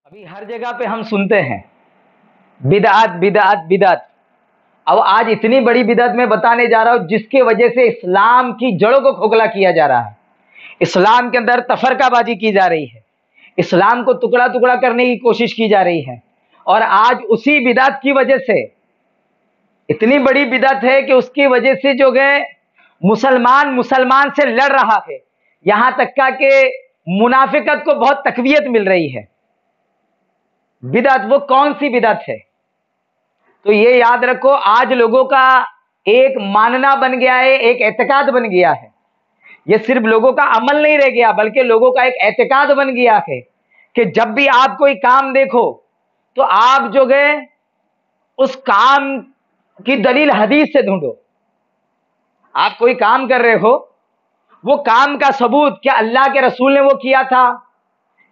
ابھی ہر جگہ پہ ہم سنتے ہیں بدعت بدعت بدعت. اب آج اتنی بڑی بدعت میں بتانے جا رہا ہوں جس کی وجہ سے اسلام کی جڑوں کو کھوکھلا کیا جا رہا ہے. اسلام کے اندر تفرقہ بازی کی جا رہی ہے. اسلام کو ٹکڑا ٹکڑا کرنے کی کوشش کی جا رہی ہے. اور آج اسی بدعت کی وجہ سے اتنی بڑی بدعت ہے کہ اس کی وجہ سے جو ہے مسلمان سے لڑ رہا ہے. یہاں تک کہ منافقت کو بہت تقویت مل رہی ہے. بدعت وہ کون سی بدعت ہے؟ تو یہ یاد رکھو، آج لوگوں کا ایک ماننا بن گیا ہے، ایک اعتقاد بن گیا ہے. یہ صرف لوگوں کا عمل نہیں رہ گیا بلکہ لوگوں کا ایک اعتقاد بن گیا ہے کہ جب بھی آپ کوئی کام دیکھو تو آپ جو گئے اس کام کی دلیل حدیث سے ڈھونڈو. آپ کوئی کام کر رہے ہو، وہ کام کا ثبوت کیا اللہ کے رسول نے وہ کیا تھا،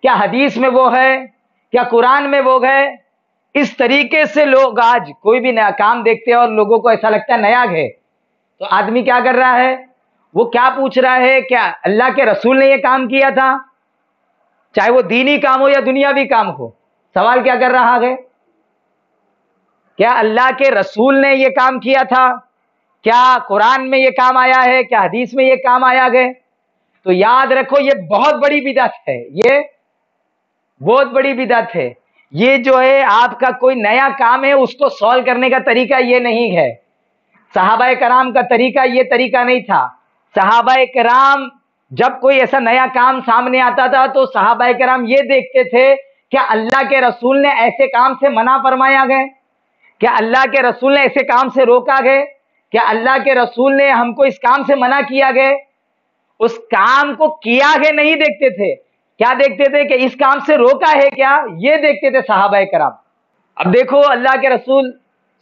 کیا حدیث میں وہ ہے، کیا قرآن میں وہ ہے. اس طریقے سے لوگ آج کوئی بھی نیا کام دیکھتے ہیں اور لوگوں کو ایسا لگتا ہے نیا ہے، تو آدمی کیا کر رہا ہے؟ وہ کیا پوچھ رہا ہے؟ کیا اللہ کے رسول نے یہ کام کیا تھا؟ چاہے وہ دینی کام ہو یا دنیاوی کام ہو، سوال کیا کر رہا ہے؟ کیا اللہ کے رسول نے یہ کام کیا تھا؟ کیا قرآن میں یہ کام آیا ہے؟ کیا حدیث میں یہ کام آیا ہے؟ تو یاد رکھو یہ بہت بڑی بدعت ہے. یہ بہت بڑی بدعت ہے. یہ جو ہے آپ کا کوئی نیا کام ہے اس کو سولو کرنے کا طریقہ یہ نہیں ہے. صحابہ کرام کا طریقہ یہ طریقہ نہیں تھا. صحابہ کرام جب کوئی ایسا نیا کام سامنے آتا تھا تو صحابہ کرام یہ دیکھتے تھے کیا اللہ کے رسول نے ایسے کام سے منع فرمایا گئے، کیا اللہ کے رسول نے ایسے کام سے روکا گئے، کیا اللہ کے رسول نے ہم کو اس کام سے منع کیا گئے. اس کام کو کیا ہے نہیں دیکھتے تھے، کیا دیکھتے تھے کہ اس کام سے روکا ہے کیا، یہ دیکھتے تھے صحابہ کرام. اب دیکھو اللہ کے رسول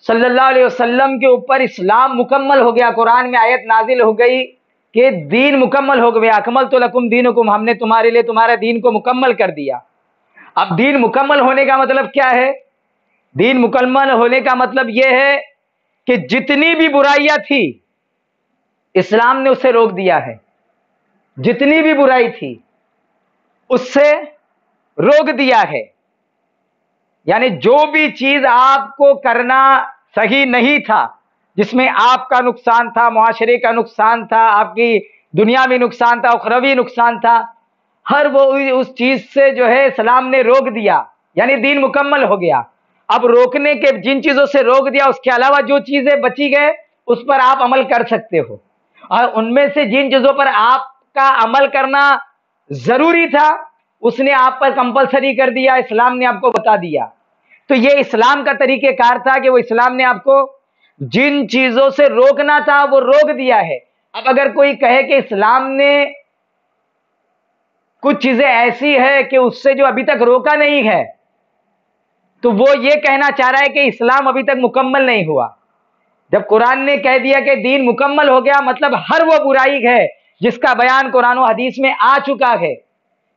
صلی اللہ علیہ وسلم کے اوپر اسلام مکمل ہو گیا. قرآن میں آیت نازل ہو گئی کہ دین مکمل ہو گیا. اکملت لکم دینکم، ہم نے تمہارے لیے تمہارے دین کو مکمل کر دیا. اب دین مکمل ہونے کا مطلب کیا ہے؟ دین مکمل ہونے کا مطلب یہ ہے کہ جتنی بھی برائیاں تھی اسلام نے اسے روک دیا ہے. جتنی بھی برائی تھی اس سے روک دیا ہے. یعنی جو بھی چیز آپ کو کرنا صحیح نہیں تھا، جس میں آپ کا نقصان تھا، معاشرے کا نقصان تھا، آپ کی دنیا میں نقصان تھا، اخروی نقصان تھا، ہر وہ اس چیز سے جو ہے اسلام نے روک دیا. یعنی دین مکمل ہو گیا. اب روکنے کے جن چیزوں سے روک دیا اس کے علاوہ جو چیزیں بچی گئے اس پر آپ عمل کر سکتے ہو. اور ان میں سے جن چیزوں پر آپ کا عمل کرنا ضروری تھا اس نے آپ پر کمپلسری کر دیا، اسلام نے آپ کو بتا دیا. تو یہ اسلام کا طریقہ کار تھا کہ وہ اسلام نے آپ کو جن چیزوں سے روکنا تھا وہ روک دیا ہے. اب اگر کوئی کہے کہ اسلام نے کچھ چیزیں ایسی ہے کہ اس سے جو ابھی تک روکا نہیں ہے، تو وہ یہ کہنا چاہ رہا ہے کہ اسلام ابھی تک مکمل نہیں ہوا. جب قرآن نے کہہ دیا کہ دین مکمل ہو گیا، مطلب ہر وہ برائی ہے جس کا بیان قرآن و حدیث میں آ چکا ہے،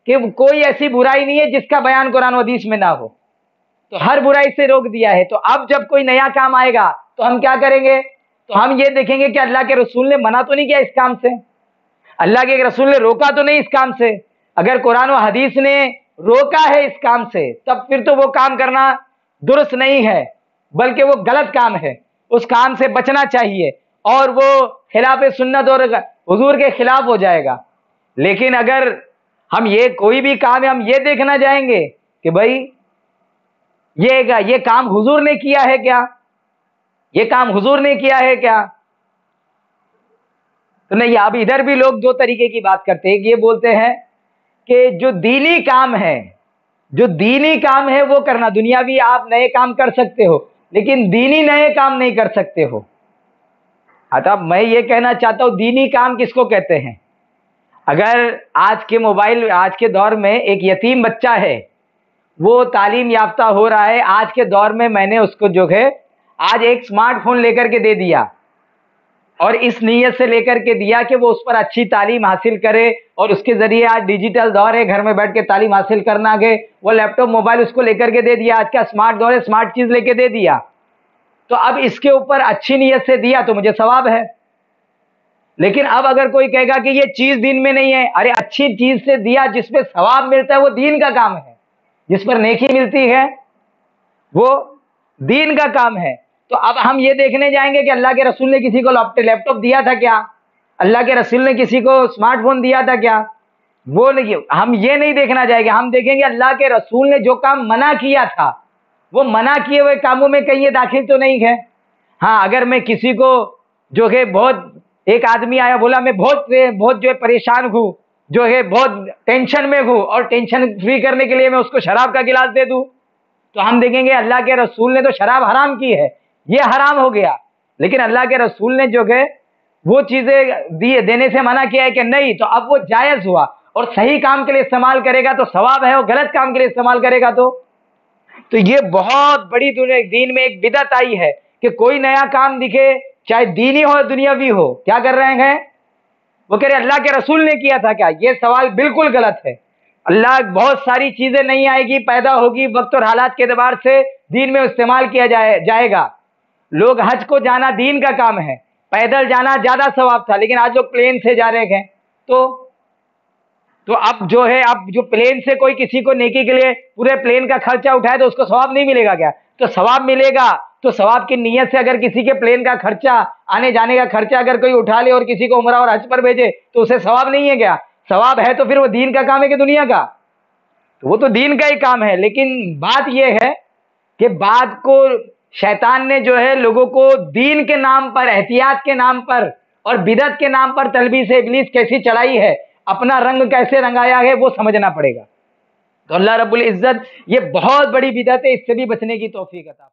کہ کوئی ایسی برائی نہیں ہے جس کا بیان قرآن و حدیث میں نہ ہو. تو ہر برائی سے روک دیا ہے. تو اب جب کوئی نیا کام آئے گا تو ہم کیا کریں گے؟ تو ہم یہ دیکھیں گے کہ اللہ کے رسول نے منع تو نہیں کیا اس کام سے، اللہ کے رسول نے روکا تو نہیں اس کام سے. اگر قرآن و حدیث نے روکا ہے اس کام سے تب پھر تو وہ کام کرنا درست نہیں ہے بلکہ وہ غلط کام ہے. اس کام سے بچنا چاہیے اور وہ خلاف سنت اور حضور کے خلاف ہو جائے گا. لیکن اگر ہم یہ کوئی بھی کام ہے ہم یہ دیکھنا جائیں گے کہ بھائی یہ کام حضور نے کیا ہے کیا، یہ کام حضور نے کیا ہے کیا، تو نہیں. اب ادھر بھی لوگ دو طریقے کی بات کرتے ہیں. یہ بولتے ہیں کہ جو دینی کام ہے وہ کرنا، دنیاوی آپ نئے کام کر سکتے ہو لیکن دینی نئے کام نہیں کر سکتے ہو. اب میں یہ کہنا چاہتا ہوں دینی کام کس کو کہتے ہیں؟ اگر آج کے دور میں ایک یتیم بچہ ہے، وہ تعلیم یافتہ ہو رہا ہے، آج کے دور میں میں نے اس کو جو ہے آج ایک سمارٹ فون لے کر کے دے دیا اور اس نیت سے لے کر کے دیا کہ وہ اس پر اچھی تعلیم حاصل کرے اور اس کے ذریعے آج ڈیجیٹل دور ہے، گھر میں بیٹھ کے تعلیم حاصل کرنا ہے. وہ لیپ ٹاپ موبائل اس کو لے کر کے دے دیا. آج کا اسمارٹ دور ہے، اسمارٹ چیز لے کے دے دیا. تو اب اس کے اوپر اچھی نیت سے دیا تو مجھے ثواب ہے. لیکن اب اگر کوئی کہے گا کہ یہ چیز دین میں نہیں ہے، ارے اچھی چیز سے دیا جس پہ ثواب ملتا ہے وہ دین کا کام ہے. جس پر نیکی ملتی ہے وہ دین کا کام ہے. تو اب ہم یہ دیکھنے جائیں گے کہ اللہ کے رسول نے کسی کو لیپ ٹاپ دیا تھا کیا؟ اللہ کے رسول نے کسی کو اسمارٹ فون دیا تھا کیا؟ وہ نہیں. ہم یہ نہیں دیکھنا چاہیں گے. ہم دیکھیں گے اللہ کے رسول نے جو کام منع کیا تھا وہ منع کیے ہوئے کاموں میں کہیں یہ داخل تو نہیں ہے. ہاں اگر میں کسی کو جو ہے بہت ایک آدمی آیا بولا میں بہت جو ہے پریشان ہوں, جو ہے بہت ٹینشن میں ہوں, اور ٹینشن فری کرنے کے لیے میں اس کو شراب کا گلاس دے دوں, تو ہم دیکھیں گے اللہ کے رسول نے تو شراب حرام کی ہے, یہ حرام ہو گیا. لیکن اللہ کے رسول نے جو ہے وہ چیزیں دینے سے منع کیا ہے کہ نہیں, تو اب وہ جائز ہوا. اور صحیح کام کے لیے استعمال کرے گا تو ثواب ہے, اور غلط کام کے لیے استعمال کرے گا تو یہ بہت بڑی دین میں ایک بدعت آئی ہے کہ کوئی نیا کام دکھے, چاہے دینی ہو دنیاوی ہو, کیا کر رہے ہیں وہ کہہ رہے اللہ کے رسول نے کیا تھا کیا؟ یہ سوال بالکل غلط ہے. اللہ بہت ساری چیزیں نہیں آئے گی, پیدا ہوگی, وقت اور حالات کے اعتبار سے دین میں استعمال کیا جائے گا. لوگ حج کو جانا دین کا کام ہے, پیدل جانا زیادہ ثواب تھا, لیکن آج لوگ پلین سے جا رہے ہیں. تو اب جو ہے اب جو پلین سے کوئی کسی کو نیکی کے لیے پورے پلین کا خرچہ اٹھائے تو اس کو ثواب نہیں ملے گا کیا؟ تو ثواب ملے گا. تو ثواب کی نیت سے اگر کسی کے پلین کا خرچہ, آنے جانے کا خرچہ اگر کوئی اٹھا لے اور کسی کو عمرہ اور حج پر بھیجے تو اسے ثواب نہیں ہے کیا؟ ثواب ہے. تو پھر وہ دین کا کام ہے کہ دنیا کا؟ تو وہ تو دین کا ہی کام ہے. لیکن بات یہ ہے کہ بات کو شیطان نے جو ہے لوگوں کو دین کے نام پر, احتیاط کے نام پر اور بدعت کے نام پر تلبیس ابلیس کیسی چڑھائی ہے, اپنا رنگ کیسے رنگایا ہے, وہ سمجھنا پڑے گا. تو اللہ رب العزت یہ بہت بڑی بدعت ہے, اس سے بھی بچنے کی توفیق عطا.